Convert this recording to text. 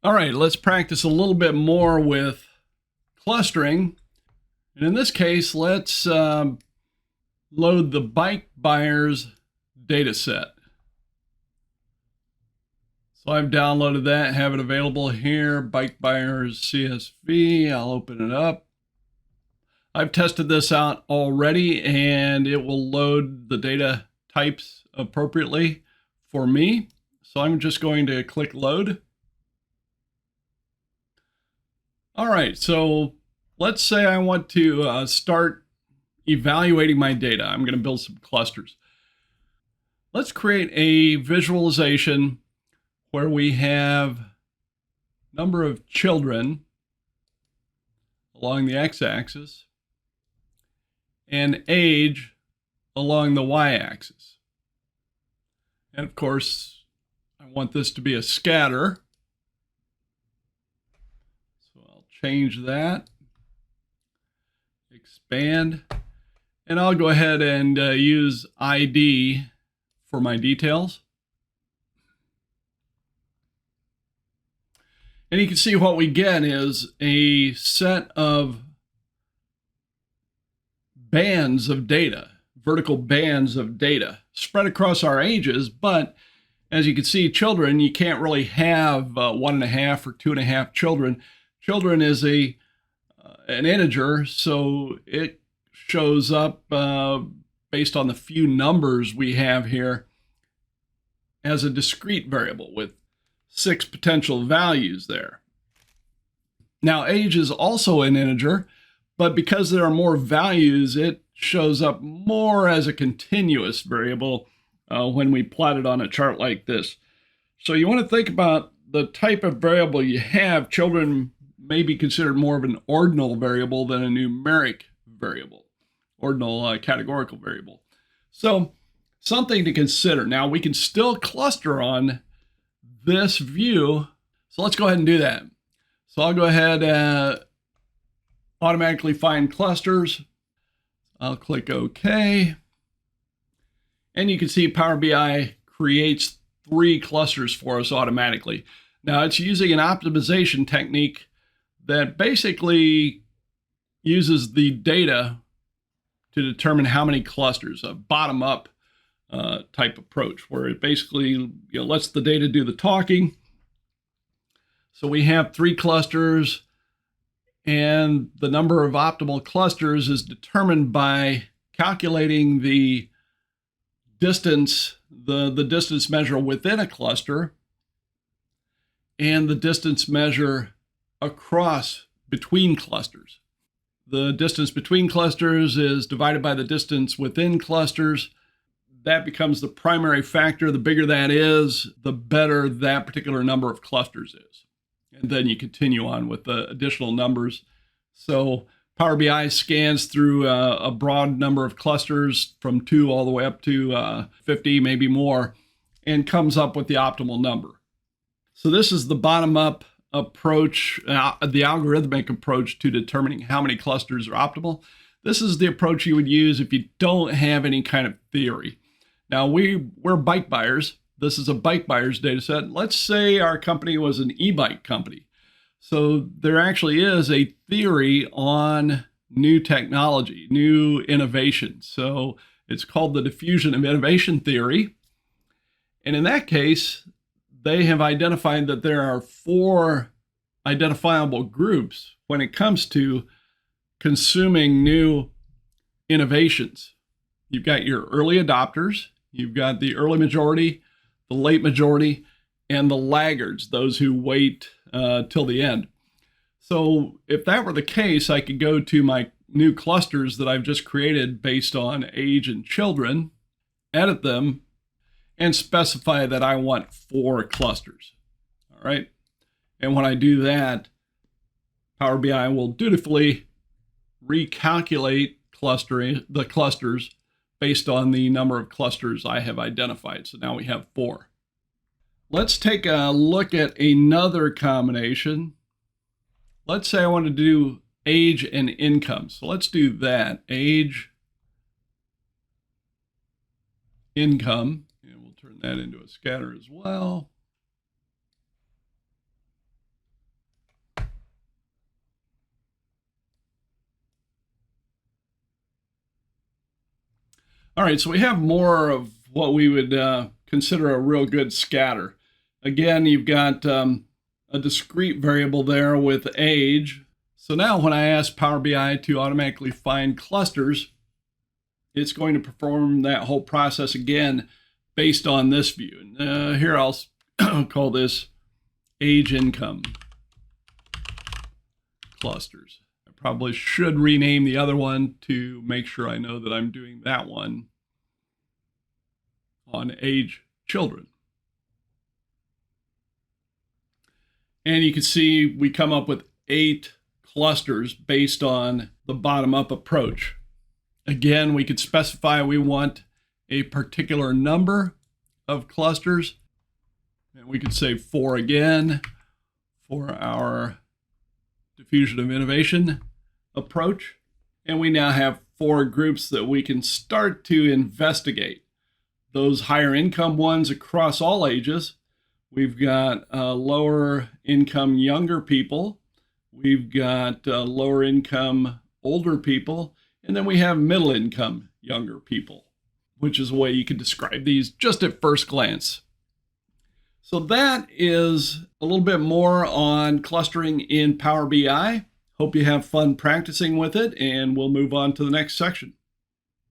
All right, let's practice a little bit more with clustering. And in this case, let's load the bike buyers data set. So I've downloaded that, have it available here, bike buyers CSV. I'll open it up. I've tested this out already and it will load the data types appropriately for me. So I'm just going to click load. All right, so let's say I want to start evaluating my data. I'm going to build some clusters. Let's create a visualization where we have number of children along the x-axis and age along the y-axis. And of course, I want this to be a scatter. So I'll change that, expand, and I'll go ahead and use ID for my details. And you can see what we get is a set of bands of data, vertical bands of data spread across our ages. But as you can see, children, you can't really have 1.5 or 2.5 children. Children is an integer, so it shows up based on the few numbers we have here as a discrete variable with 6 potential values there. Now, age is also an integer, but because there are more values, it shows up more as a continuous variable when we plot it on a chart like this. So you want to think about the type of variable you have. Children may be considered more of an ordinal variable than a numeric variable, ordinal categorical variable. So something to consider. Now, we can still cluster on this view. So let's go ahead and do that. So I'll go ahead and automatically find clusters. I'll click OK. And you can see Power BI creates 3 clusters for us automatically. Now it's using an optimization technique that basically uses the data to determine how many clusters, a bottom-up type approach, where it basically lets the data do the talking. So we have 3 clusters, and the number of optimal clusters is determined by calculating the distance, the distance measure within a cluster, and the distance measure across between clusters. The distance between clusters is divided by the distance within clusters. That becomes the primary factor. The bigger that is, the better that particular number of clusters is. And then you continue on with the additional numbers. So Power BI scans through a broad number of clusters from 2 all the way up to 50, maybe more, and comes up with the optimal number. So this is the bottom-up approach, the algorithmic approach to determining how many clusters are optimal. This is the approach you would use if you don't have any kind of theory. Now, we're bike buyers. This is a bike buyers data set. Let's say our company was an e-bike company. So there actually is a theory on new technology, new innovation. So it's called the diffusion of innovation theory. And in that case, they have identified that there are 4 identifiable groups when it comes to consuming new innovations. You've got your early adopters, you've got the early majority, the late majority, and the laggards, those who wait till the end. So if that were the case, I could go to my new clusters that I've just created based on age and children, edit them, and specify that I want 4 clusters. All right. And when I do that, Power BI will dutifully recalculate the clusters based on the number of clusters I have identified. So now we have 4. Let's take a look at another combination. Let's say I want to do age and income. So let's do that. Age, income, and we'll turn that into a scatter as well. All right, so we have more of what we would consider a real good scatter. Again, you've got a discrete variable there with age. So now when I ask Power BI to automatically find clusters, it's going to perform that whole process again based on this view. And here I'll call this age income clusters. I probably should rename the other one to make sure I know that I'm doing that one on age children. And you can see we come up with 8 clusters based on the bottom-up approach. Again, we could specify we want a particular number of clusters. And we could say 4 again for our diffusion of innovation approach. And we now have 4 groups that we can start to investigate. Those higher income ones across all ages. We've got lower income younger people. We've got lower income older people. And then we have middle income younger people, which is a way you could describe these just at first glance. So that is a little bit more on clustering in Power BI. Hope you have fun practicing with it, and we'll move on to the next section.